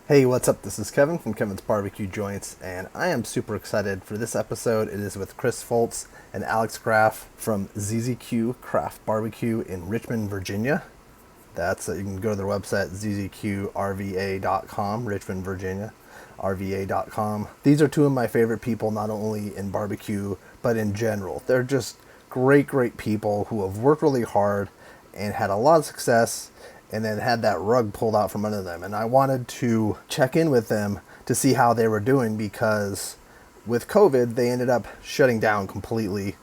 Hey, what's up? This is Kevin from Kevin's Barbecue Joints, and I am super excited for this episode. It is with Chris Fultz and Alex Graf from ZZQ Craft Barbeque in Richmond, Virginia. You can go to their website, zzqrva.com, Richmond, Virginia, rva.com. These are two of my favorite people, not only in barbecue, but in general. They're just great people who have worked really hard and had a lot of success, and then had that rug pulled out from under them. And I wanted to check in with them to see how they were doing, because with COVID, they ended up shutting down completely.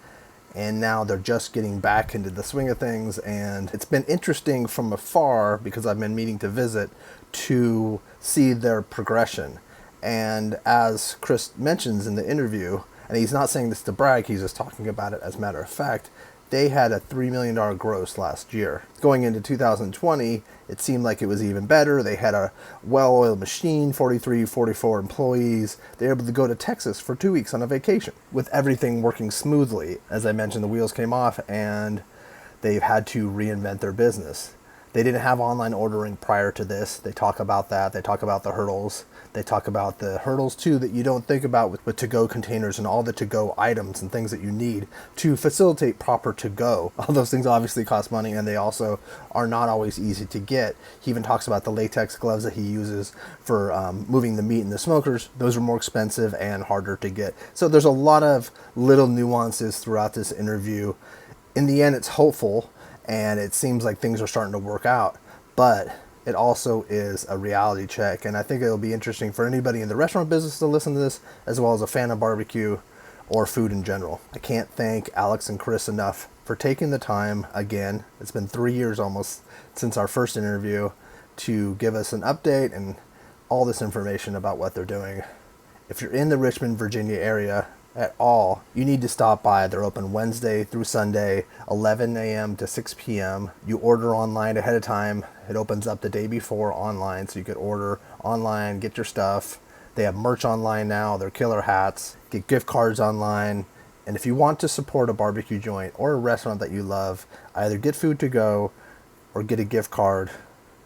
And now they're just getting back into the swing of things. And it's been interesting from afar, because I've been meaning to visit, to see their progression. And as Chris mentions in the interview, and he's not saying this to brag, he's just talking about it as a matter of fact, they had a $3 million gross last year. Going into 2020, it seemed like it was even better. They had a well-oiled machine, 43, 44 employees. They were able to go to Texas for 2 weeks on a vacation with everything working smoothly. As I mentioned, the wheels came off and they've had to reinvent their business. They didn't have online ordering prior to this. They talk about that. They talk about the hurdles. They talk about the hurdles too that you don't think about with to-go containers and all the to-go items and things that you need to facilitate proper to-go. All those things obviously cost money, and they also are not always easy to get. He even talks about the latex gloves that he uses for moving the meat in the smokers. Those are more expensive and harder to get. So there's a lot of little nuances throughout this interview. In the end, it's hopeful, and it seems like things are starting to work out, but it also is a reality check. And I think it'll be interesting for anybody in the restaurant business to listen to this, as well as a fan of barbecue or food in general. I can't thank Alex and Chris enough for taking the time again. It's been 3 years almost since our first interview, to give us an update and all this information about what they're doing. If you're in the Richmond, Virginia area at all, you need to stop by. They're open Wednesday through Sunday, 11 a.m. to 6 p.m. You order online ahead of time. It opens up the day before online, so you could order online, get your stuff. They have merch online now, their killer hats, get gift cards online. And if you want to support a barbecue joint or a restaurant that you love, either get food to go or get a gift card.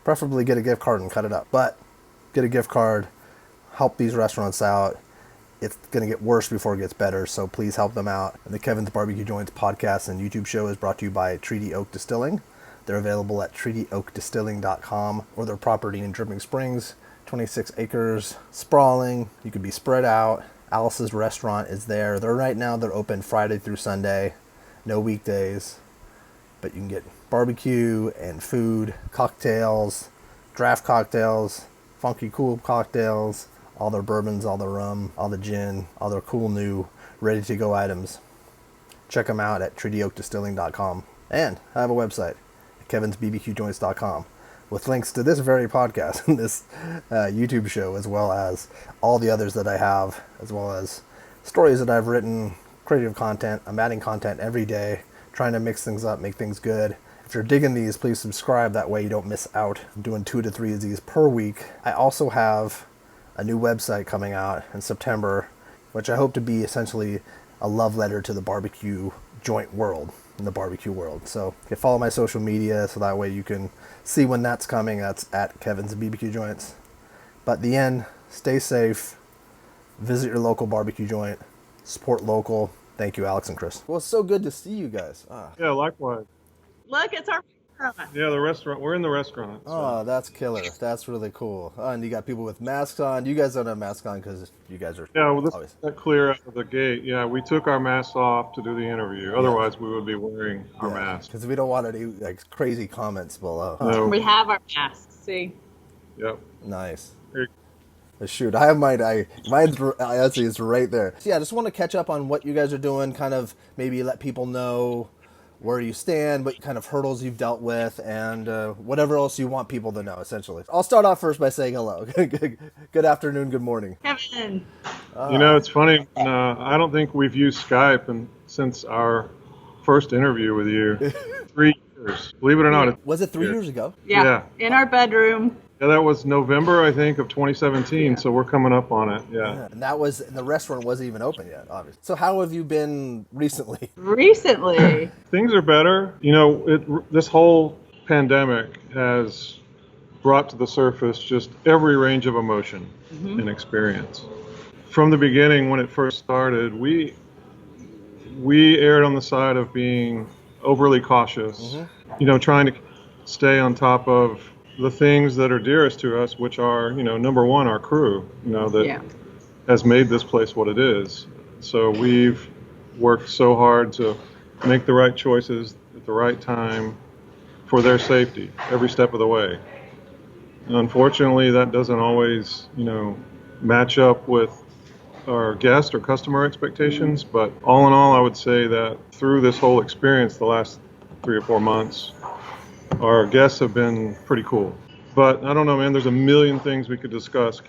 Preferably get a gift card and cut it up, but get a gift card, help these restaurants out. It's going to get worse before it gets better, so please help them out. And the Kevin's Barbecue Joints podcast and YouTube show is brought to you by Treaty Oak Distilling. They're available at treatyoakdistilling.com, or their property in Dripping Springs, 26 acres, sprawling. You could be spread out. Alice's restaurant is there. They're open Friday through Sunday, no weekdays. But you can get barbecue and food, cocktails, draft cocktails, funky cool cocktails, all their bourbons, all their rum, all the gin, all their cool new ready-to-go items. Check them out at treatyoakdistilling.com. And I have a website, kevinsbbqjoints.com, with links to this very podcast and this YouTube show, as well as all the others that I have, as well as stories that I've written, creative content. I'm adding content every day, trying to mix things up, make things good. If you're digging these, please subscribe. That way you don't miss out. I'm doing 2 to 3 of these per week. I also have a new website coming out in September, which I hope to be essentially a love letter to the barbecue joint world, in the barbecue world. So you can follow my social media, so that way you can see when that's coming. That's at Kevin's BBQ Joints. But in the end, stay safe, visit your local barbecue joint, support local. Thank you, Alex and Chris. Well, it's so good to see you guys. Yeah, likewise. Look, it's our restaurant. Yeah, the restaurant. We're in the restaurant. So. Oh, that's killer. That's really cool. And you got people with masks on. You guys don't have masks on because you guys are... Yeah, well, this is clear out of the gate. Yeah, we took our masks off to do the interview. Otherwise, we would be wearing our masks. Because we don't want any crazy comments below. No. We have our masks, see? Yep. Nice. Shoot, I have mine. Mine's actually is right there. So yeah, I just want to catch up on what you guys are doing, kind of maybe let people know where you stand, what kind of hurdles you've dealt with, and whatever else you want people to know, essentially. I'll start off first by saying hello. Good afternoon, good morning. Kevin. It's funny. I don't think we've used Skype since our first interview with you. 3 years. Believe it or not. Was it 3 years ago? Yeah. In our bedroom. Yeah, that was November, I think, of 2017, so we're coming up on it, yeah. And the restaurant wasn't even open yet, obviously. So how have you been recently? Recently? Things are better. This whole pandemic has brought to the surface just every range of emotion and experience. From the beginning, when it first started, we erred on the side of being overly cautious, trying to stay on top of the things that are dearest to us, which are, number one, our crew, that has made this place what it is. So we've worked so hard to make the right choices at the right time for their safety every step of the way. Unfortunately, that doesn't always, match up with our guest or customer expectations, but all in all, I would say that through this whole experience the last 3 or 4 months, our guests have been pretty cool. But I don't know, man, there's a million things we could discuss.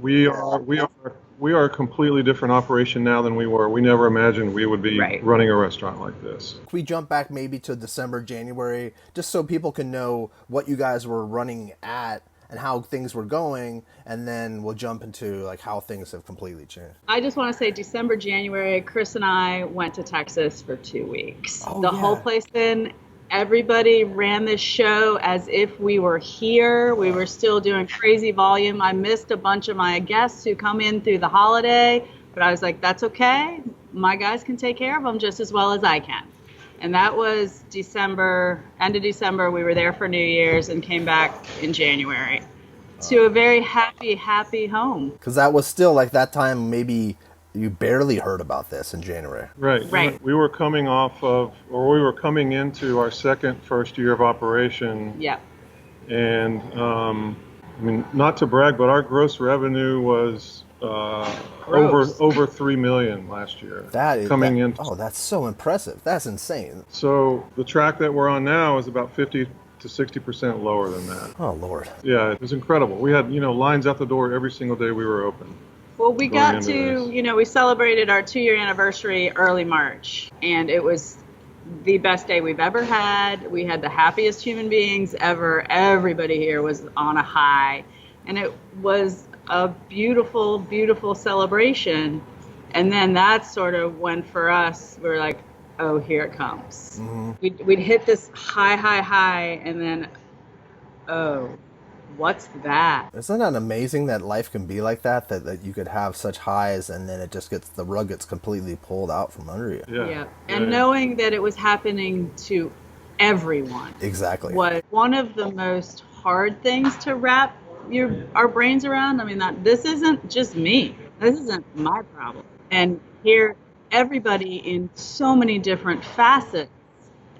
We are a completely different operation now than we were. We never imagined we would be running a restaurant like this. Can we jump back maybe to December, January, just so people can know what you guys were running at and how things were going, and then we'll jump into like how things have completely changed. I just want to say December, January, Chris and I went to Texas for 2 weeks. Oh, the whole place then, everybody ran this show as if we were here. We were still doing crazy volume. I missed a bunch of my guests who come in through the holiday, but I was like, that's okay. My guys can take care of them just as well as I can. And that was December, end of December. We were there for New Year's and came back in January to a very happy home. Because that was still like that time, maybe you barely heard about this in January. Right. We were coming into our first year of operation. Yeah. And, not to brag, but our gross revenue was over $3 million last year. That's so impressive. That's insane. So the track that we're on now is about 50 to 60% lower than that. Oh Lord. Yeah, it was incredible. We had lines out the door every single day we were open. Well, we got to we celebrated our 2-year anniversary early March, and it was the best day we've ever had. We had the happiest human beings ever. Everybody here was on a high, and it was a beautiful, beautiful celebration. And then that's sort of when for us, we were like, oh, here it comes. Mm-hmm. We'd hit this high, and then, oh, what's that? Isn't that amazing that life can be like that you could have such highs and then the rug gets completely pulled out from under you? Yeah. And knowing that it was happening to everyone. Exactly. Was one of the most hard things to wrap our brains around. I mean, this isn't just me. This isn't my problem. And here, everybody in so many different facets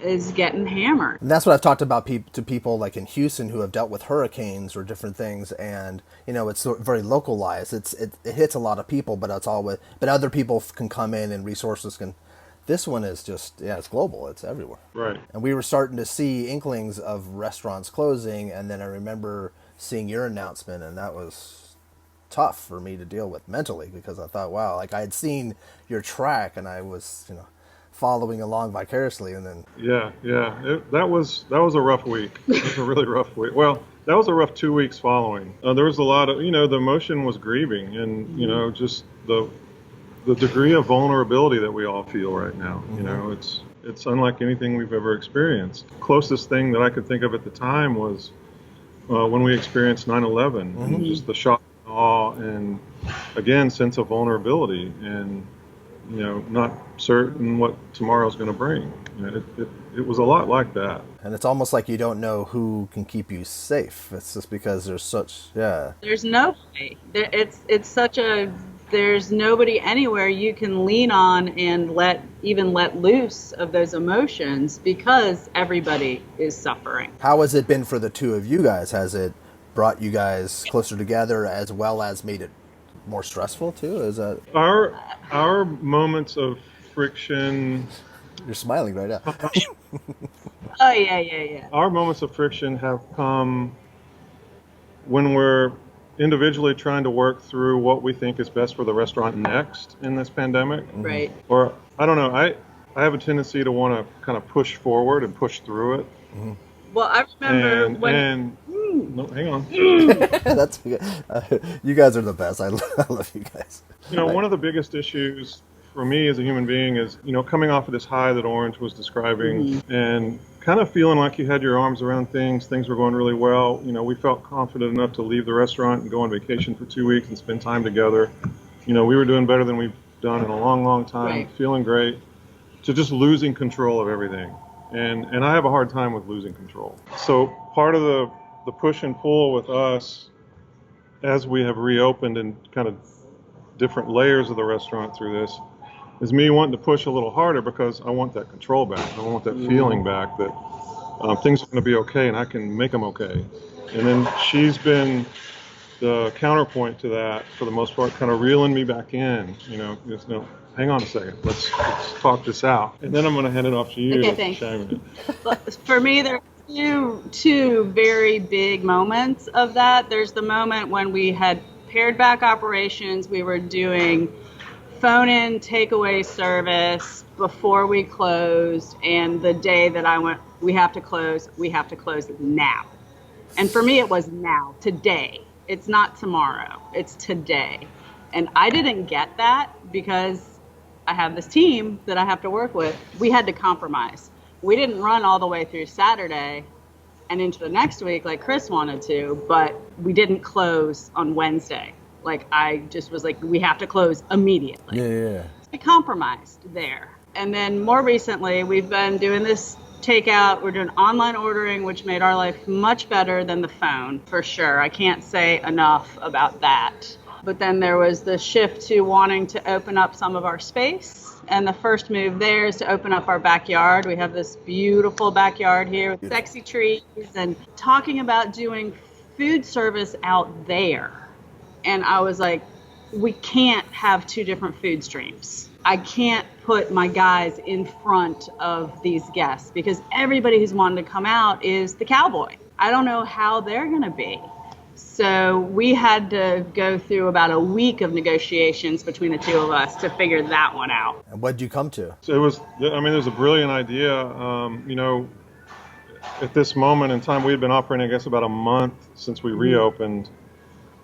is getting hammered. And that's what I've talked about to people like in Houston who have dealt with hurricanes or different things, and it's very localized. It hits a lot of people, but but other people can come in and resources can. This one is just it's global. It's everywhere. Right. And we were starting to see inklings of restaurants closing, and then I remember seeing your announcement, and that was tough for me to deal with mentally because I thought, wow, like I had seen your track and I was following along vicariously, and then that was a rough week. It was a really rough week. Well, that was a rough 2 weeks following. There was a lot of the emotion was grieving, and just the degree of vulnerability that we all feel right now. It's unlike anything we've ever experienced. Closest thing that I could think of at the time was when we experienced 9/11, and just the shock, awe, and again sense of vulnerability, and not certain what tomorrow's going to bring. It was a lot like that. And it's almost like you don't know who can keep you safe. It's just because there's There's nobody. There's nobody anywhere you can lean on and let loose of those emotions because everybody is suffering. How has it been for the two of you guys? Has it brought you guys closer together as well as made it more stressful too? Is that our moments of friction? You're smiling right now. Oh yeah. Our moments of friction have come when we're individually trying to work through what we think is best for the restaurant next in this pandemic. Right. Or I don't know. I have a tendency to want to kind of push forward and push through it. Mm-hmm. Well, I remember no, hang on. That's good. You guys are the best. I love you guys. One of the biggest issues for me as a human being is, coming off of this high that Orange was describing, and kind of feeling like you had your arms around things. Things were going really well. You know, we felt confident enough to leave the restaurant and go on vacation for 2 weeks and spend time together. You know, we were doing better than we've done in a long, long time, Right. feeling great, to just losing control of everything. And I have a hard time with losing control. So part of the push and pull with us as we have reopened and kind of different layers of the restaurant through this is me wanting to push a little harder because I want that control back. I want that feeling back that things are going to be okay and I can make them okay. And then she's been the counterpoint to that for the most part, kind of reeling me back in. You know, just, no, hang on a second, let's talk this out. And then I'm going to hand it off to you. Okay, to thanks. chime in. For me, there are two very big moments of that. There's the moment when we had pared back operations. We were doing phone-in takeaway service before we closed, and the day that I went, we have to close now. And for me, it was now, today. It's not tomorrow, it's today. And I didn't get that because I have this team that I have to work with. We had to compromise. We didn't run all the way through Saturday and into the next week like Chris wanted to, but we didn't close on Wednesday. Like, I just was like, we have to close immediately. Yeah. We compromised there. And then more recently, we've been doing this takeout. We're doing online ordering, which made our life much better than the phone, for sure. I can't say enough about that. But then there was the shift to wanting to open up some of our space. And the first move there is to open up our backyard. We have this beautiful backyard here with sexy trees, and talking about doing food service out there. And I was like, we can't have two different food streams. I can't put my guys in front of these guests because everybody who's wanted to come out is the cowboy. I don't know how they're going to be. So we had to go through about a week of negotiations between the two of us to figure that one out. And what'd you come to? So it was a brilliant idea. You know, at this moment in time, we had been operating, I guess, about a month since we reopened.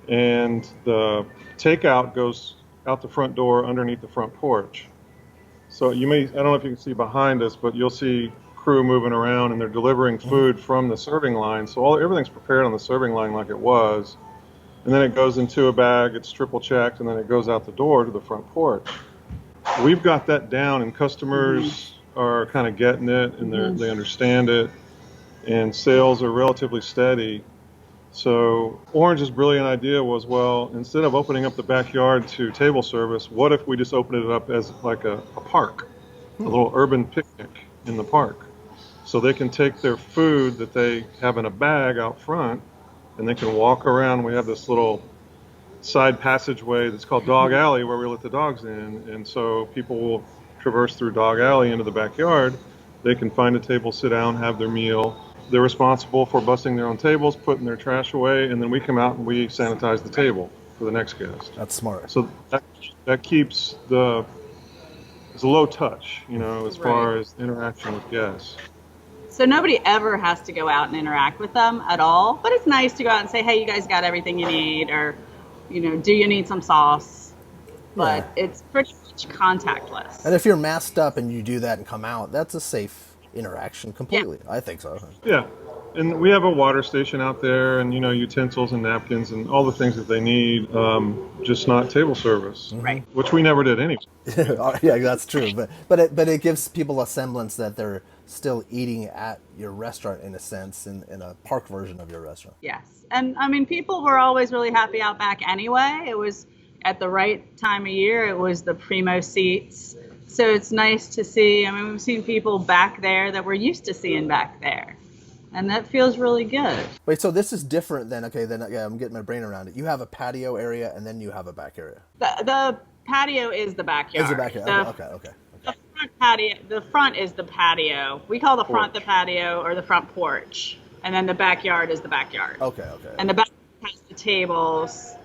And the takeout goes out the front door underneath the front porch. So I don't know if you can see behind us, but you'll see crew moving around and they're delivering food from the serving line. So everything's prepared on the serving line like it was. And then it goes into a bag, it's triple checked, and then it goes out the door to the front porch. We've got that down, and customers are kind of getting it, and they understand it, and sales are relatively steady. So Orange's brilliant idea was, well, instead of opening up the backyard to table service, what if we just opened it up as like a park, a little urban picnic in the park? So they can take their food that they have in a bag out front, and they can walk around. We have this little side passageway that's called Dog Alley where we let the dogs in. And so people will traverse through Dog Alley into the backyard. They can find a table, sit down, have their meal. They're responsible for busting their own tables, putting their trash away, and then we come out and we sanitize the table for the next guest. That's smart. So that keeps it's a low touch, you know, as far as interaction with guests. So nobody ever has to go out and interact with them at all. But it's nice to go out and say, hey, you guys got everything you need, or, you know, do you need some sauce? But it's pretty much contactless. And if you're masked up and you do that and come out, that's a safe interaction completely. I think so. Yeah. And we have a water station out there, and, you know, utensils and napkins and all the things that they need, just not table service. Right. Which we never did anyway. Yeah, that's true. But it gives people a semblance that they're still eating at your restaurant, in a sense, in a park version of your restaurant. Yes. And I mean, people were always really happy out back anyway. It was at the right time of year. It was the primo seats. So it's nice to see. I mean, we've seen people back there that we're used to seeing back there. And that feels really good. Wait, so this is different than, I'm getting my brain around it. You have a patio area and then you have a back area. The patio is the backyard. Is the backyard? Okay. The front patio. The front is the patio. We call the front the patio, or the front porch, and then the backyard is the backyard. Okay. And the back has the tables.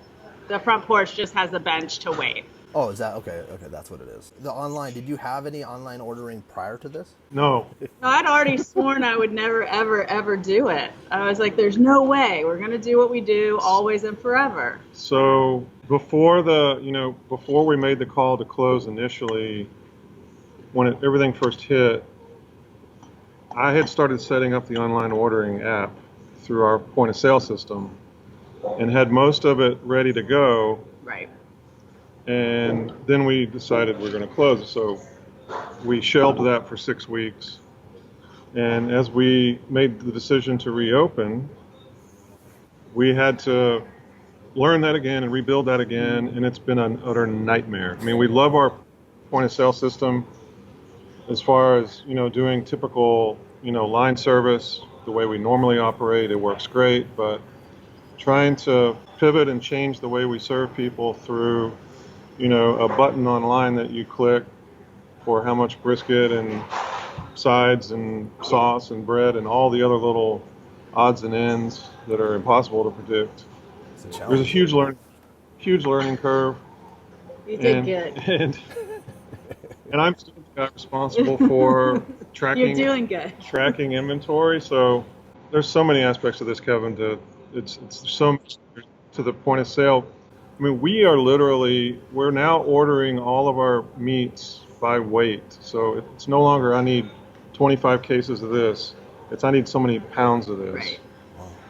The front porch just has a bench to wait. Oh, is that okay? Okay, that's what it is. The online. Did you have any online ordering prior to this? No. I'd already sworn I would never, ever do it. I was like, "There's no way. We're gonna do what we do, always and forever." So before we made the call to close initially, when everything first hit, I had started setting up the online ordering app through our point of sale system and had most of it ready to go. Right. And then we decided we're going to close it. So we shelved that for 6 weeks. And as we made the decision to reopen, we had to learn that again and rebuild that again. And it's been an utter nightmare. I mean, we love our point of sale system as far as, doing typical, line service, the way we normally operate. It works great. But trying to pivot and change the way we serve people through, a button online that you click for how much brisket and sides and sauce and bread and all the other little odds and ends that are impossible to predict. There's a huge learning curve. You did good. And I'm still the guy responsible for You're doing good. tracking inventory. So there's so many aspects of this, Kevin. It's so much to the point of sale. I mean, we're now ordering all of our meats by weight. So it's no longer I need 25 cases of this. It's I need so many pounds of this. Right.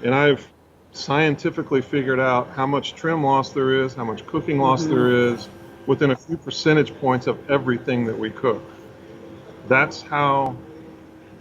And I've scientifically figured out how much trim loss there is, how much cooking loss there is, within a few percentage points of everything that we cook. That's how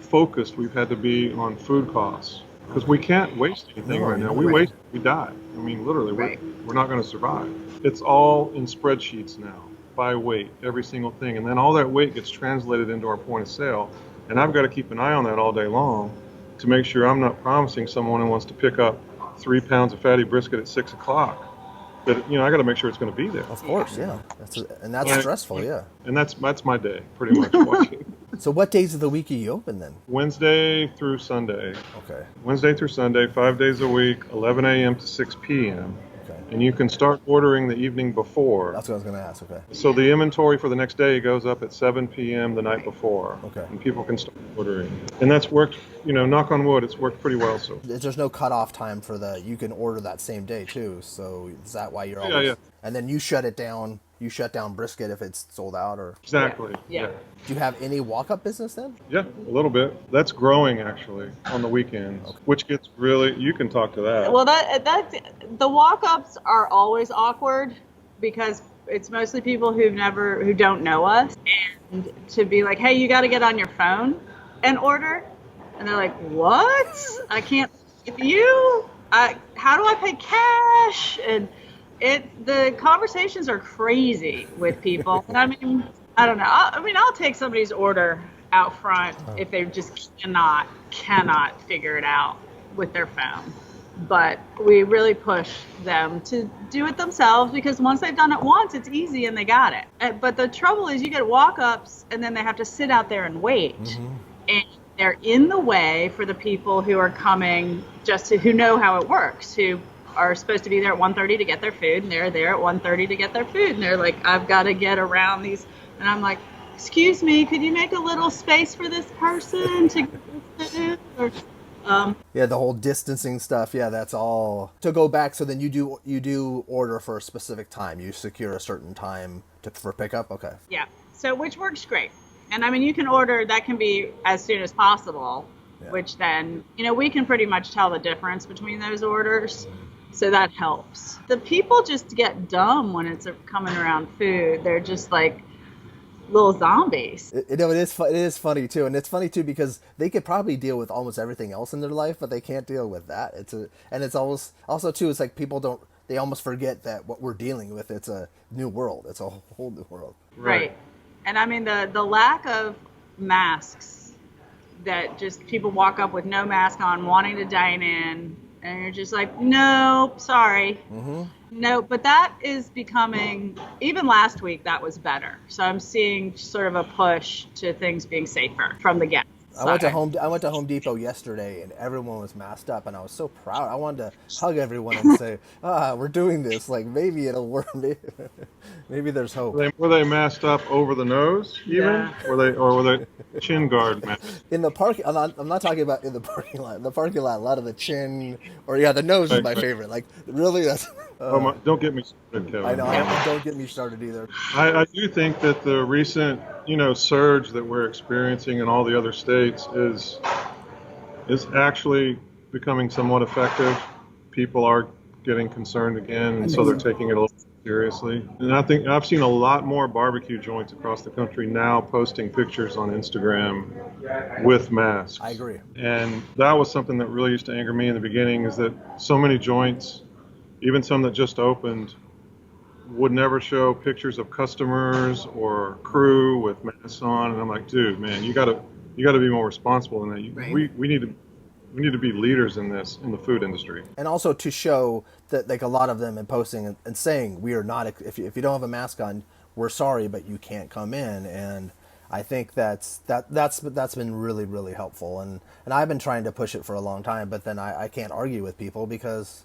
focused we've had to be on food costs. Because we can't waste anything right now. We waste, we die. I mean, literally, we're not going to survive. It's all in spreadsheets now, by weight, every single thing. And then all that weight gets translated into our point of sale. And I've got to keep an eye on that all day long to make sure I'm not promising someone who wants to pick up 3 pounds of fatty brisket at 6 o'clock. But, I got to make sure it's going to be there. Of course, yeah. That's stressful, yeah. And that's my day, pretty much, watching. So what days of the week are you open then? Wednesday through Sunday. Okay. Wednesday through Sunday, 5 days a week, 11 a.m. to 6 p.m. Okay. And you can start ordering the evening before. That's what I was going to ask, okay. So the inventory for the next day goes up at 7 p.m. the night before. Okay. And people can start ordering. And that's worked, knock on wood, it's worked pretty well so. There's no cutoff time for you can order that same day too, so is that why you're always... Yeah. And then you shut it down, you shut down brisket if it's sold out, or... Exactly. Yeah. Do you have any walk-up business then? Yeah, a little bit. That's growing actually on the weekends, which gets really, you can talk to that. Well, the walk-ups are always awkward because it's mostly people who don't know us, and to be like, hey, you got to get on your phone and order, and they're like, what? I can't with you. How do I pay cash? And the conversations are crazy with people. And I mean, I don't know. I'll take somebody's order out front if they just cannot figure it out with their phone. But we really push them to do it themselves because once they've done it once, it's easy and they got it. But the trouble is you get walk-ups and then they have to sit out there and wait. And they're in the way for the people who are coming who know how it works, who are supposed to be there at 1:30 to get their food, and they're there at 1:30 to get their food, and they're like, I've got to get around these, and I'm like, excuse me, could you make a little space for this person to get this food? Yeah, the whole distancing stuff, yeah, that's all to go back. So then you do order for a specific time, you secure a certain time for pickup. Okay. Yeah, so which works great. And you can order, that can be as soon as possible, which then, we can pretty much tell the difference between those orders. So that helps. The people just get dumb when it's coming around food. They're just like little zombies. It is funny too. And it's funny too because they could probably deal with almost everything else in their life, but they can't deal with that. It's also too, it's like they almost forget that what we're dealing with, it's a new world. It's a whole new world. Right. And the lack of masks, that just people walk up with no mask on, wanting to dine in, and you're just like, nope, sorry. No, but that is becoming, even last week, that was better. So I'm seeing sort of a push to things being safer from the guests. I went to Home Depot yesterday, and everyone was masked up, and I was so proud. I wanted to hug everyone and say, we're doing this. Like, maybe it'll work. Maybe there's hope. Were they masked up over the nose, even? Yeah. Were they chin guard masks? In the park, I'm not talking about in the parking lot. In the parking lot, a lot of the chin, or the nose is my favorite. Like, really, that's Don't get me started, Kevin. I know. Don't get me started either. I do think that the recent, surge that we're experiencing in all the other states is actually becoming somewhat effective. People are getting concerned again, and so they're taking it a little seriously. And I think I've seen a lot more barbecue joints across the country now posting pictures on Instagram with masks. I agree. And that was something that really used to anger me in the beginning, is that so many joints, even some that just opened, would never show pictures of customers or crew with masks on. And I'm like, dude, man, you gotta be more responsible than that. Right. We need to be leaders in this, in the food industry. And also to show that, like, a lot of them in posting and saying, we are not, if you don't have a mask on, we're sorry, but you can't come in. And I think that's been really, really helpful. And I've been trying to push it for a long time, but then I can't argue with people because,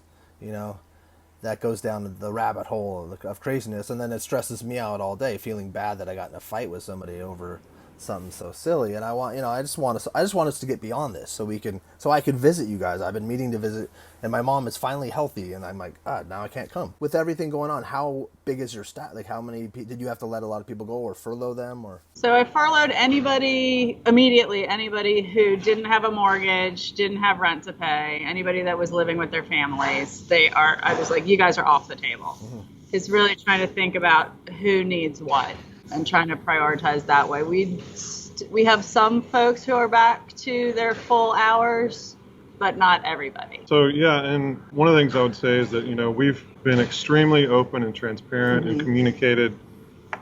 that goes down the rabbit hole of craziness. And then it stresses me out all day, feeling bad that I got in a fight with somebody over something so silly. And I just want us to get beyond this so I can visit you guys. I've been meaning to visit, and my mom is finally healthy, and I'm like, now I can't come. With everything going on, how big is your staff? Like, how many did you have to let a lot of people go or furlough them? Or So I furloughed anybody who didn't have a mortgage, didn't have rent to pay, anybody that was living with their families. I was like, you guys are off the table. Mm-hmm. It's really trying to think about who needs what and trying to prioritize that way. We have some folks who are back to their full hours, but not everybody. So yeah, and one of the things I would say is that we've been extremely open and transparent and communicated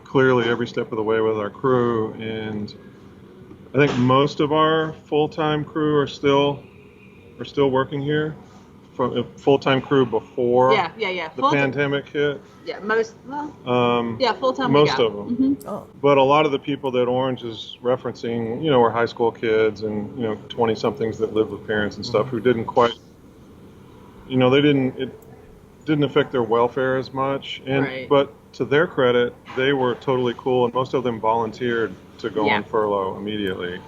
clearly every step of the way with our crew, and I think most of our full-time crew are still working here. From a full-time crew before the pandemic hit. Yeah, full-time. Most of them. Mm-hmm. Oh. But a lot of the people that Orange is referencing, were high school kids and 20-somethings that lived with parents and stuff who didn't quite, it didn't affect their welfare as much. And But to their credit, they were totally cool, and most of them volunteered to go on furlough immediately.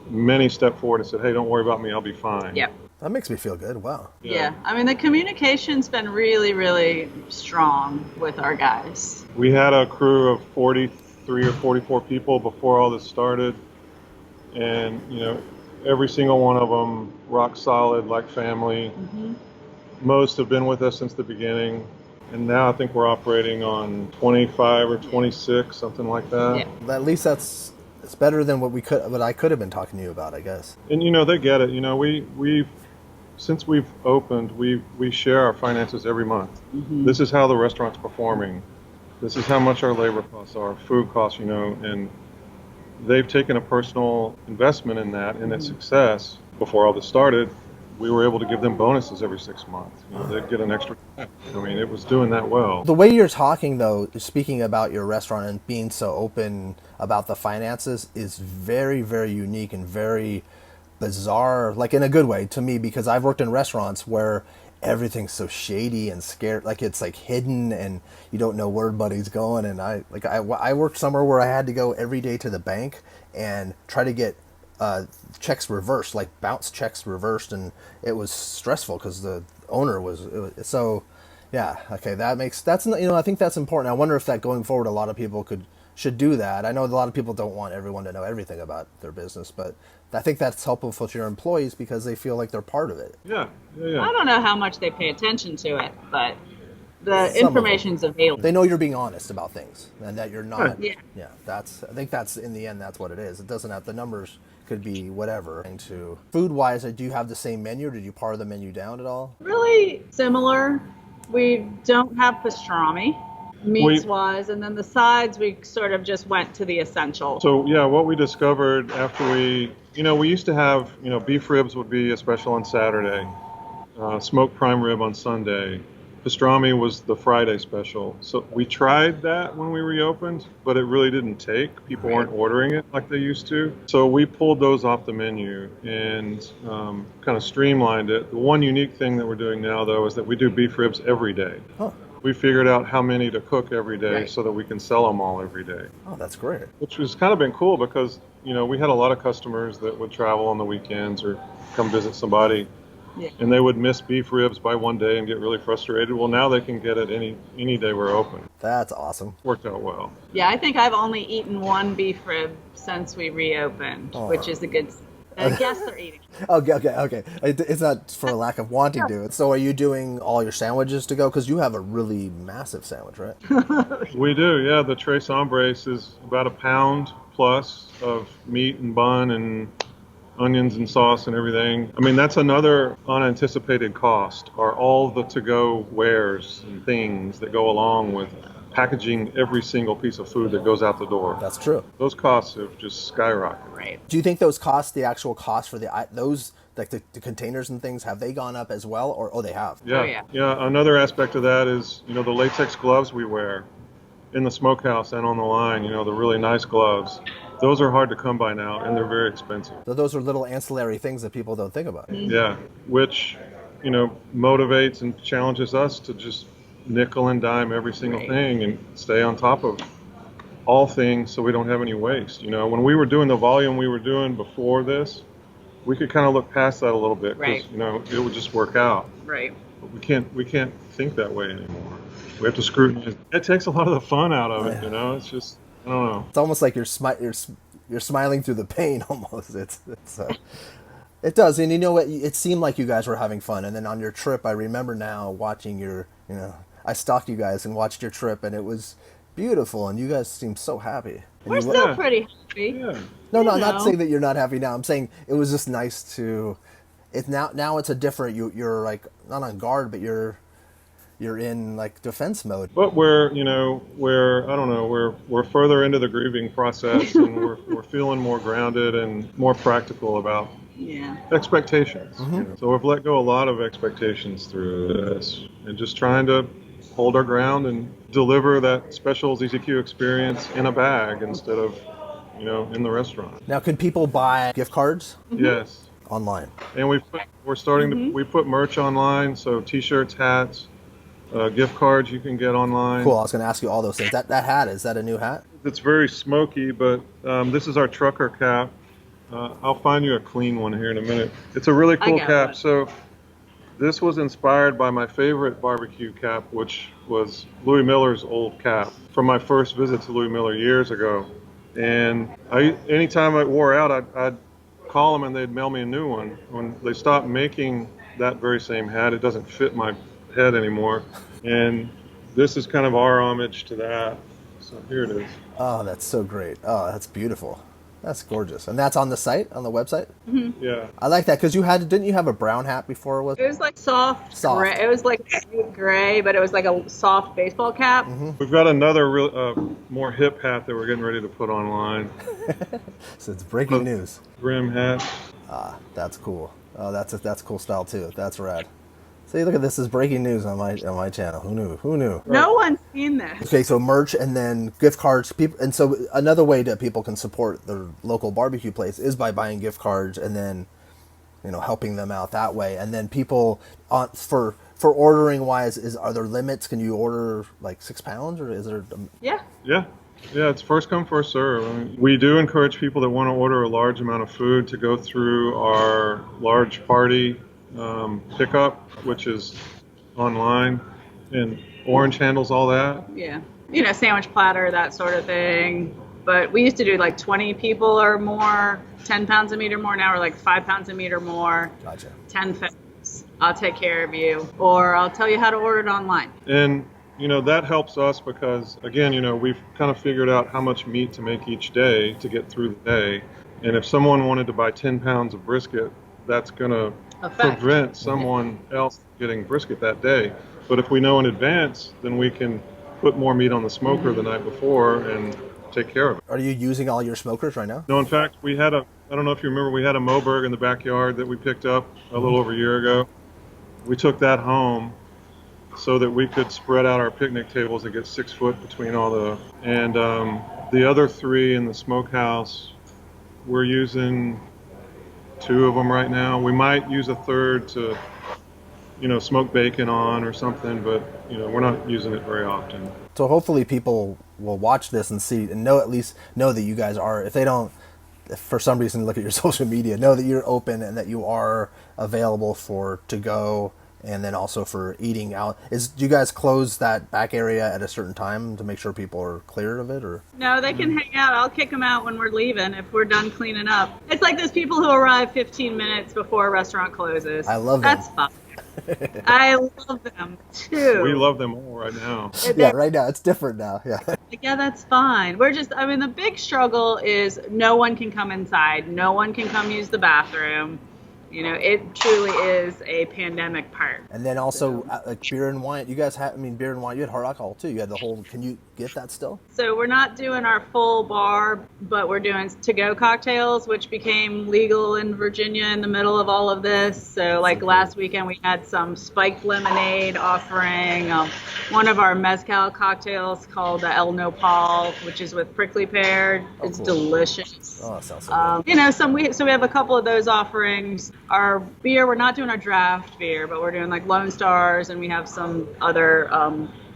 Many stepped forward and said, "Hey, don't worry about me, I'll be fine." Yep. that makes me feel good. Wow. Yeah. I mean, the communication's been really, really strong with our guys. We had a crew of 43 or 44 people before all this started, and every single one of them rock solid, like family. Mm-hmm. Most have been with us since the beginning, and now I think we're operating on 25 or 26, something like that. Yeah. At least it's better than what I could have been talking to you about, I guess. And they get it. We've since we've opened, we share our finances every month. Mm-hmm. This is how the restaurant's performing. This is how much our labor costs are, food costs, and they've taken a personal investment in that and its success. Before all this started, we were able to give them bonuses every 6 months. They'd get an extra check. I mean, it was doing that well. The way you're talking, though, speaking about your restaurant and being so open about the finances is very, very unique and very bizarre, like in a good way to me, because I've worked in restaurants where everything's so shady and scared, like it's like hidden and you don't know where money's going. And I worked somewhere where I had to go every day to the bank and try to get checks reversed, like bounce checks reversed, and it was stressful because the owner was so. Yeah, okay, I think that's important. I wonder if that going forward, a lot of people should do that. I know a lot of people don't want everyone to know everything about their business, but I think that's helpful for your employees because they feel like they're part of it. Yeah. I don't know how much they pay attention to it, but the information's available. They know you're being honest about things and that you're not. Yeah. Yeah, I think that's in the end, that's what it is. It doesn't have, the numbers could be whatever. Food-wise, do you have the same menu? Did you par the menu down at all? Really similar. We don't have pastrami, meats-wise, and then the sides, we sort of just went to the essential. So, yeah, what we discovered after we used to have, beef ribs would be a special on Saturday, smoked prime rib on Sunday. Pastrami was the Friday special. So we tried that when we reopened, but it really didn't take. People weren't ordering it like they used to. So we pulled those off the menu and kind of streamlined it. The one unique thing that we're doing now, though, is that we do beef ribs every day. Oh. We figured out how many to cook every day so that we can sell them all every day. Oh, that's great. Which has kind of been cool because, we had a lot of customers that would travel on the weekends or come visit somebody. Yeah. and they would miss beef ribs by one day and get really frustrated. Well, now they can get it any day we're open. That's awesome. Worked out well. Yeah, I think I've only eaten one beef rib since we reopened, which is a good. I guess they're eating. Okay. It's not for a lack of wanting to. So are you doing all your sandwiches to go? Because you have a really massive sandwich, right? We do, yeah. The Tres Hombres is about a pound plus of meat and bun and onions and sauce and everything. I mean, that's another unanticipated cost, are all the to-go wares and things that go along with packaging every single piece of food that goes out the door. That's true. Those costs have just skyrocketed. Right. Do you think those costs, the actual cost for those, like the containers and things, have they gone up as well? Or they have? Yeah. Oh, yeah. Yeah. Another aspect of that is, the latex gloves we wear in the smokehouse and on the line, the really nice gloves. Those are hard to come by now, and they're very expensive. So those are little ancillary things that people don't think about. Yeah. Which, motivates and challenges us to just nickel and dime every single thing and stay on top of all things so we don't have any waste. When we were doing the volume we were doing before this, we could kind of look past that a little bit because it would just work out. Right. But we can't think that way anymore. We have to scrutinize. It takes a lot of the fun out of it. It's just, I don't know. It's almost like you're smiling through the pain almost. It does. And you know what? It seemed like you guys were having fun. And then on your trip, I remember now watching I stalked you guys and watched your trip, and it was beautiful, and you guys seemed so happy. And We're still pretty happy. Yeah. No, I'm not saying that you're not happy now. I'm saying it was just nice to. It's now it's a different. You're like not on guard, but you're in like defense mode. But we're I don't know, we're further into the grieving process, and we're feeling more grounded and more practical about expectations. So we've let go a lot of expectations through this, and just trying to hold our ground and deliver that special ZZQ experience in a bag instead of, in the restaurant. Now, can people buy gift cards? Yes. Online. And we're starting to, we put merch online, so t-shirts, hats, gift cards you can get online. Cool, I was going to ask you all those things. That hat, is that a new hat? It's very smoky, but this is our trucker cap. I'll find you a clean one here in a minute. It's a really cool cap. So this was inspired by my favorite barbecue cap, which was Louis Miller's old cap from my first visit to Louis Miller years ago. And anytime it wore out, I'd call them and they'd mail me a new one. When they stopped making that very same hat, it doesn't fit my head anymore. And this is kind of our homage to that. So here it is. Oh, that's so great. Oh, that's beautiful. That's gorgeous. And that's on the site, on the website? Mm-hmm. Yeah. I like that because didn't you have a brown hat before? It was like soft. Gray. It was like gray, but it was like a soft baseball cap. Mm-hmm. We've got another more hip hat that we're getting ready to put online. So it's breaking news. Brim hat. Ah, that's cool. Oh, that's a cool style too. That's rad. See, look at this. Is breaking news on my channel. Who knew? No one's seen this. Okay, so merch and then gift cards. And so another way that people can support their local barbecue place is by buying gift cards and then, helping them out that way. And then people for ordering wise, are there limits? Can you order like 6 pounds or is there? Yeah. Yeah. Yeah, it's first come, first serve. I mean, we do encourage people that want to order a large amount of food to go through our large party pickup, which is online, and Orange handles all that. Yeah. Sandwich platter, that sort of thing. But we used to do like 20 people or more, 10 pounds a meat or more. Now we're like 5 pounds a meat or more. Gotcha. 10 pounds. I'll take care of you. Or I'll tell you how to order it online. And, that helps us because, again, we've kind of figured out how much meat to make each day to get through the day. And if someone wanted to buy 10 pounds of brisket, that's going to prevent someone else getting brisket that day. But if we know in advance, then we can put more meat on the smoker the night before and take care of it. Are you using all your smokers right now? No, in fact, I don't know if you remember, we had a Moberg in the backyard that we picked up a little over a year ago. We took that home so that we could spread out our picnic tables and get 6 foot between and the other 3 in the smokehouse, we're using 2 of them right now. We might use a third to, smoke bacon on or something, but, we're not using it very often. So hopefully people will watch this and see and at least know that you guys are, if they don't if for some reason look at your social media, know that you're open and that you are available for to go and then also for eating out. Do you guys close that back area at a certain time to make sure people are clear of it, or? No, they can hang out. I'll kick them out when we're leaving if we're done cleaning up. It's like those people who arrive 15 minutes before a restaurant closes. I love them. That's fine. I love them too. We love them all right now. Yeah, right now it's different now. Yeah. Yeah, that's fine. The big struggle is no one can come inside. No one can come use the bathroom. You know, it truly is a pandemic part. And then also, like beer and wine. You guys beer and wine. You had hard alcohol too. You had the whole. Can you get that still? So we're not doing our full bar, but we're doing to-go cocktails, which became legal in Virginia in the middle of all of this. So like last weekend, we had some spiked lemonade offering. One of our mezcal cocktails called the El Nopal, which is with prickly pear. It's cool. Delicious. Oh, that sounds so good. So we have a couple of those offerings. Our beer, we're not doing our draft beer, but we're doing like Lone Stars, and we have some other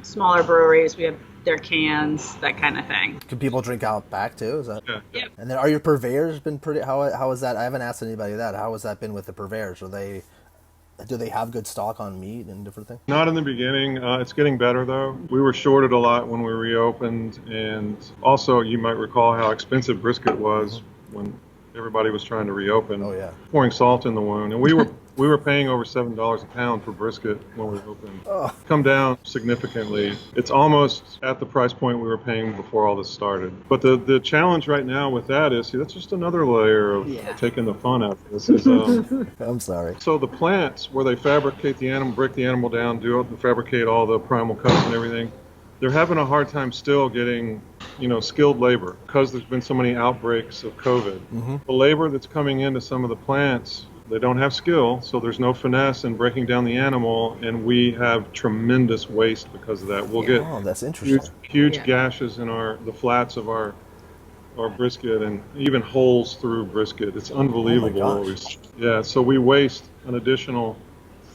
smaller breweries. We have their cans, that kind of thing. Can people drink out back too? Is that? Yeah. Yep. And then are your purveyors been pretty? How is that? I haven't asked anybody that. How has that been with the purveyors? Do they have good stock on meat and different things? Not in the beginning. It's getting better though. We were shorted a lot when we reopened, and also you might recall how expensive brisket was when everybody was trying to reopen. Oh yeah. Pouring salt in the wound, and we were paying over $7 a pound for brisket when we opened. Oh. Come down significantly. It's almost at the price point we were paying before all this started. But the challenge right now with that is, that's just another layer of taking the fun out of this. I'm sorry. So the plants where they fabricate the animal, break the animal down, fabricate all the primal cuts and everything, they're having a hard time still getting, skilled labor because there's been so many outbreaks of COVID. Mm-hmm. The labor that's coming into some of the plants, they don't have skill, so there's no finesse in breaking down the animal, and we have tremendous waste because of that. We'll get that's interesting. huge gashes in the flats of our brisket, and even holes through brisket. It's unbelievable. Oh my gosh. Yeah, so we waste an additional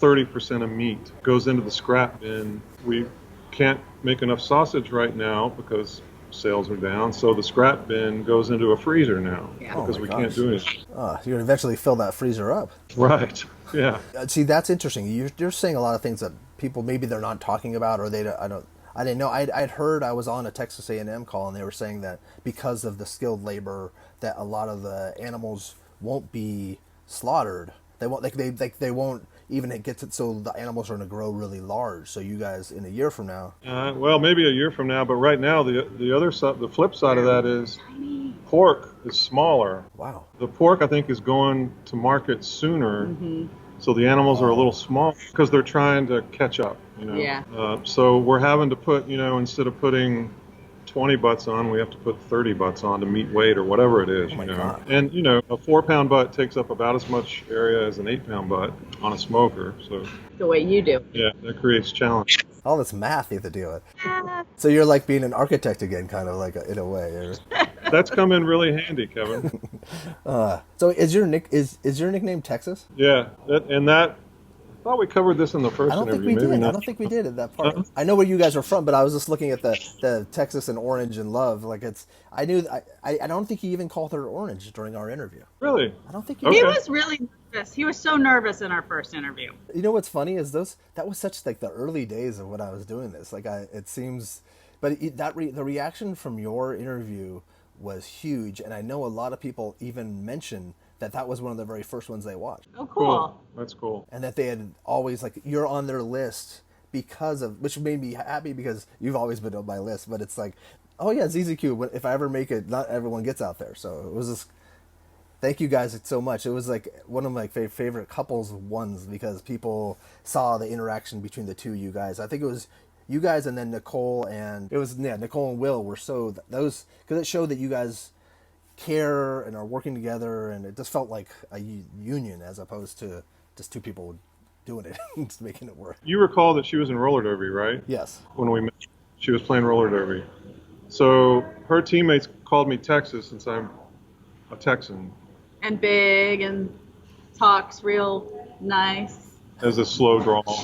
30% of meat. Goes into the scrap bin. We can't make enough sausage right now because sales are down, so the scrap bin goes into a freezer now because we can't do anything. You're going to eventually fill that freezer up. Right, yeah. See, that's interesting. You're saying a lot of things that people, maybe they're not talking about, or I didn't know. I'd heard, I was on a Texas A&M call, and they were saying that because of the skilled labor, that a lot of the animals won't be slaughtered. They won't even get it, so the animals are going to grow really large. So you guys, in a year from now, well, maybe a year from now, but right now the other side, the flip side of that is pork is smaller. Wow. The pork, I think, is going to market sooner, so the animals are a little small because they're trying to catch up. Yeah. So we're having to put, instead of putting 20 butts on, we have to put 30 butts on to meet weight or whatever it is. God. And a 4-pound butt takes up about as much area as an 8-pound butt on a smoker. So the way you do. Yeah, that creates challenge. All this math you have to deal with. So you're like being an architect again, kind of like in a way. Or... That's come in really handy, Kevin. So is your nickname Texas? Yeah, I thought we covered this in the first interview. I don't think we did at that part. I know where you guys are from, but I was just looking at the Texas and orange and love. Like I don't think he even called her orange during our interview. Really? I don't think he was really nervous. He was so nervous in our first interview. You know what's funny is that was such like the early days of when I was doing this. It seems, but the reaction from your interview was huge, and I know a lot of people even mention that was one of the very first ones they watched. Oh, cool. That's cool. And that they had always, you're on their list because of, which made me happy because you've always been on my list, but it's like, oh yeah, ZZQ, if I ever make it, not everyone gets out there. So it was just, thank you guys so much. It was like one of my favorite couples ones because people saw the interaction between the two of you guys. I think it was you guys and then Nicole, and Nicole and Will were because it showed that you guys care and are working together, and it just felt like a union as opposed to just two people doing it and just making it work. You recall that she was in roller derby, right? Yes. When we met, she was playing roller derby. So her teammates called me Texas since I'm a Texan. And big and talks real nice. As a slow drawl.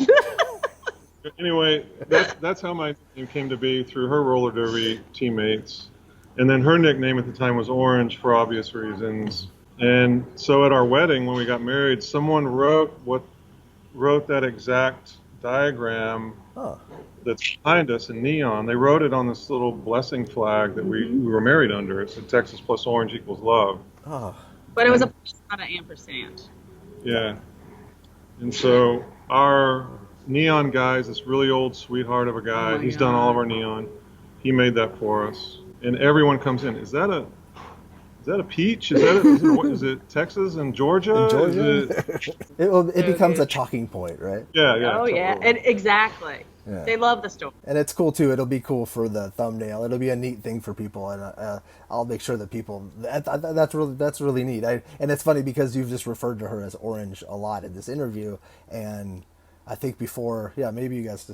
Anyway, that's how my name came to be, through her roller derby teammates. And then her nickname at the time was Orange for obvious reasons. And so at our wedding, when we got married, someone wrote that exact diagram that's behind us in neon. They wrote it on this little blessing flag that we were married under. It said Texas plus orange equals love. Oh. But it was a not an ampersand. Yeah. And so our neon guy is this really old sweetheart of a guy. Oh my He's God. done all of our neon. He made that for us. And everyone comes in. Is that a peach? Is it Texas and Georgia? It becomes a talking point, right? Yeah. Oh, totally. yeah. And exactly. Yeah. They love the story. And it's cool too. It'll be cool for the thumbnail. It'll be a neat thing for people, and I'll make sure that people. That's really neat. And it's funny because you've just referred to her as Orange a lot in this interview, and I think before, maybe you guys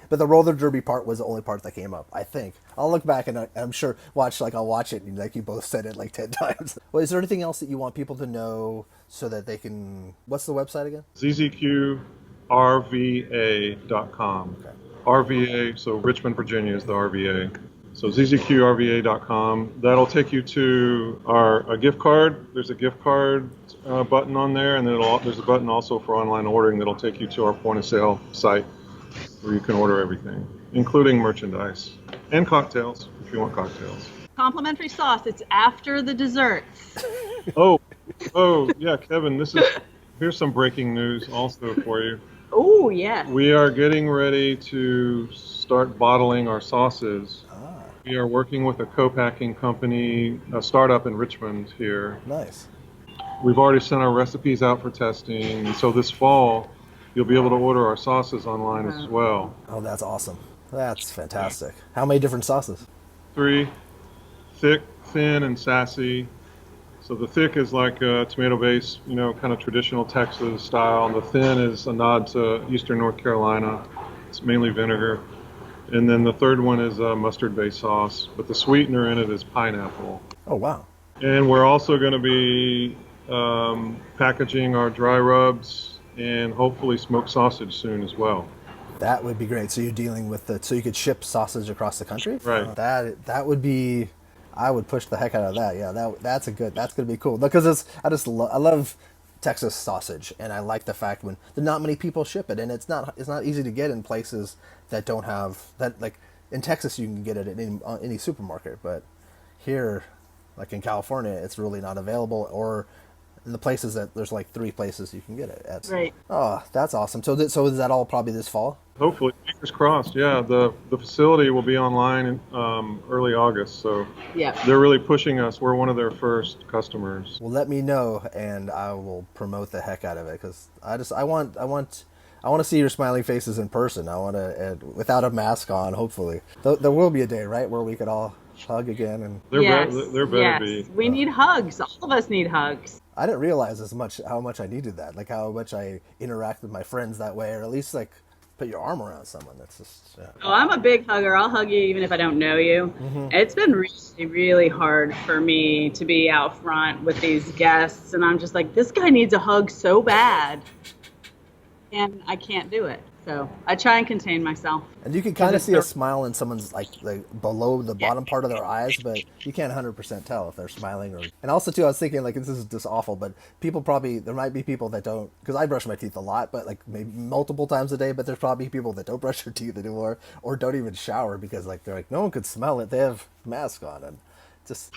but the roller derby part was the only part that came up. I think I'll look back and I'm sure I'll watch it and like you both said it like 10 times. Well, is there anything else that you want people to know so that they can? What's the website again? ZZQRVA.com. Okay. RVA, so Richmond, Virginia is the RVA. So ZZQRVA.com. That'll take you to a gift card. There's a gift card button on there, and then there's a button also for online ordering that'll take you to our point of sale site where you can order everything, including merchandise and cocktails if you want cocktails. Complimentary sauce. It's after the desserts. Oh, yeah, Kevin, here's some breaking news also for you. Oh, yeah. We are getting ready to start bottling our sauces. We are working with a co-packing company, a startup in Richmond here. Nice. We've already sent our recipes out for testing, and so this fall you'll be able to order our sauces online as well. Oh, that's awesome. That's fantastic. How many different sauces? 3, thick, thin, and sassy. So the thick is like a tomato base, kind of traditional Texas style. And the thin is a nod to Eastern North Carolina. It's mainly vinegar. And then the third one is a mustard-based sauce, but the sweetener in it is pineapple. Oh, wow. And we're also going to be packaging our dry rubs and hopefully smoked sausage soon as well. That would be great. So you're dealing with so you could ship sausage across the country? Right. That would be, I would push the heck out of that. Yeah, that's going to be cool. Because I love Texas sausage, and I like the fact when not many people ship it, and it's not easy to get in places that don't have that. Like in Texas, you can get it at any supermarket, but here, like in California, it's really not available, or in the places that there's like 3 places you can get it at. Right. Oh, that's awesome. So is that all probably this fall? Hopefully, fingers crossed. Yeah, the facility will be online in early August, so they're really pushing us. We're one of their first customers. Well, let me know, and I will promote the heck out of it because I want to see your smiling faces in person. I want to without a mask on. Hopefully, there will be a day, right, where we could all hug again. And there better be. We need hugs. All of us need hugs. I didn't realize how much I needed that. Like how much I interact with my friends that way, or at least like put your arm around someone. That's just. Yeah. Oh, I'm a big hugger. I'll hug you even if I don't know you. Mm-hmm. It's been really, really hard for me to be out front with these guests, and I'm just like, this guy needs a hug so bad, and I can't do it. So I try and contain myself. And you can kind of see a smile in someone's like below the bottom part of their eyes, but you can't 100% tell if they're smiling or. And also too, I was thinking like this is just awful, but there might be people that don't, because I brush my teeth a lot, but like maybe multiple times a day. But there's probably people that don't brush their teeth anymore or don't even shower because like they're like no one could smell it. They have masks on and just.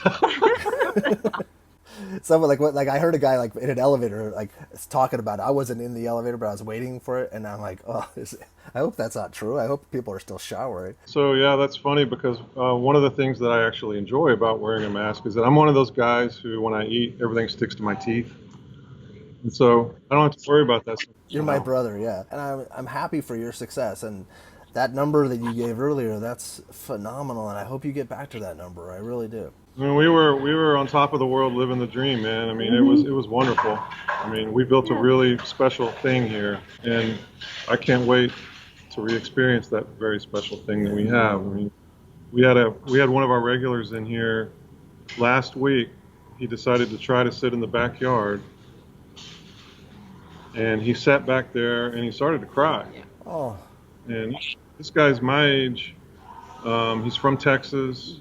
Someone like I heard a guy like in an elevator like talking about it. I wasn't in the elevator, but I was waiting for it, and I'm like, I hope that's not true. I hope people are still showering. So yeah, that's funny because one of the things that I actually enjoy about wearing a mask is that I'm one of those guys who, when I eat, everything sticks to my teeth, and so I don't have to worry about that. You're my brother, yeah, and I'm happy for your success and. That number that you gave earlier, that's phenomenal, and I hope you get back to that number. I really do. I mean, we were on top of the world living the dream, man. I mean, it was wonderful. I mean, we built a really special thing here, and I can't wait to re-experience that very special thing that we have. I mean, we had one of our regulars in here last week. He decided to try to sit in the backyard, and he sat back there and he started to cry. Oh. And this guy's my age. He's from Texas.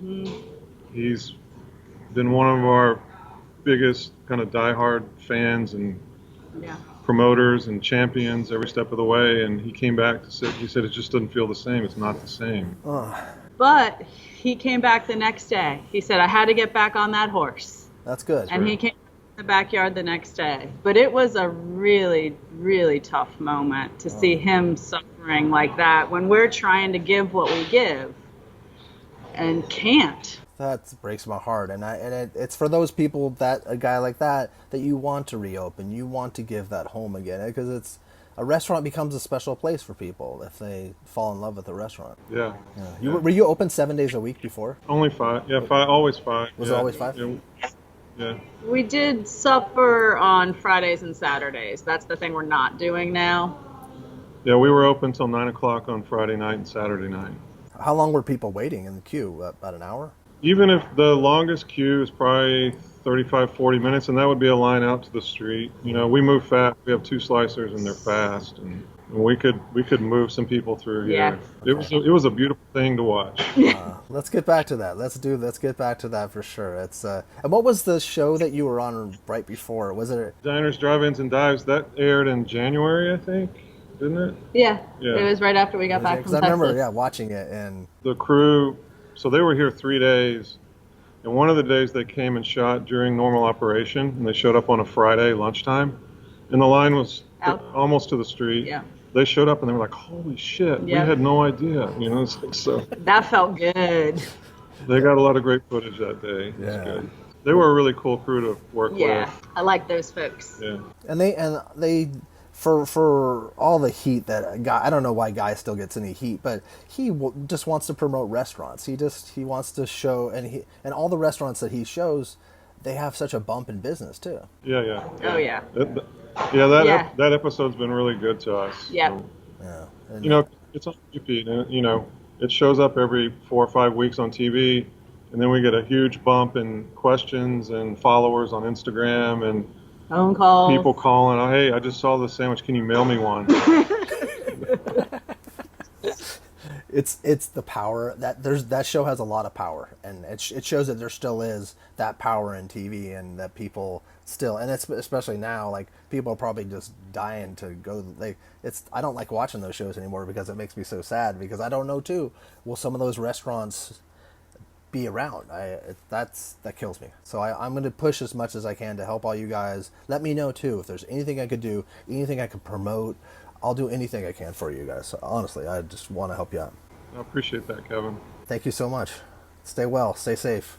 He's been one of our biggest kind of diehard fans and Yeah. promoters and champions every step of the way. And he came back to say, he said, it just doesn't feel the same. It's not the same. But he came back the next day. He said, I had to get back on that horse. That's good. And he came in the backyard the next day. But it was a really, really tough moment to see him suffering like that when we're trying to give what we give and can't. That breaks my heart, and it's for those people, that a guy like that you want to reopen, you want to give that home again, because a restaurant becomes a special place for people if they fall in love with a restaurant. Yeah. Were you open 7 days a week before? Only 5. Yeah, 5. Always 5. Was it always 5? Yeah. We did supper on Fridays and Saturdays. That's the thing we're not doing now. Yeah, we were open till 9 o'clock on Friday night and Saturday night. How long were people waiting in the queue? About an hour? Even if the longest queue is probably 35, 40 minutes, and that would be a line out to the street. You know, we move fast. We have 2 slicers, and they're fast, and we could move some people through here. Yeah. It was a beautiful thing to watch. Let's get back to that. Let's get back to that for sure. It's and what was the show that you were on right before? Was it Diners, Drive-Ins, and Dives? That aired in January, I think, didn't it? Yeah. Yeah. It was right after we got back from I Texas. remember watching it, and The crew, so they were here 3 days, and one of the days they came and shot during normal operation, and they showed up on a Friday lunchtime, and the line was Out. almost to the street. Yeah. They showed up and they were like, holy shit, we Yeah. had no idea, you know, so That felt good. they got a lot of great footage that day. It was Yeah. good. They were a really cool crew to work Yeah. with. I like those folks. Yeah. and they for all the heat that a guy, I don't know why Guy still gets any heat, but he just wants to promote restaurants. He wants to show, and all the restaurants that he shows, they have such a bump in business too. Yeah, yeah. Oh, yeah. That episode's been really good to us. Yeah. Yeah, and, You know, it's on repeat, and you know, it shows up every 4 or 5 weeks on TV, and then we get a huge bump in questions and followers on Instagram and Phone calls. people calling, oh, hey, I just saw this sandwich, can you mail me one? it's the power that show has a lot of power, and it shows that there still is that power in TV, and that people still, and it's especially now, like, people are probably just dying to go. I don't like watching those shows anymore because it makes me so sad, because I don't know too, will some of those restaurants be around? That kills me. So I'm going to push as much as I can to help all you guys. Let me know too if there's anything I could do, anything I could promote. I'll do anything I can for you guys. So honestly, I just want to help you out. I appreciate that, Kevin. Thank you so much. Stay well. Stay safe.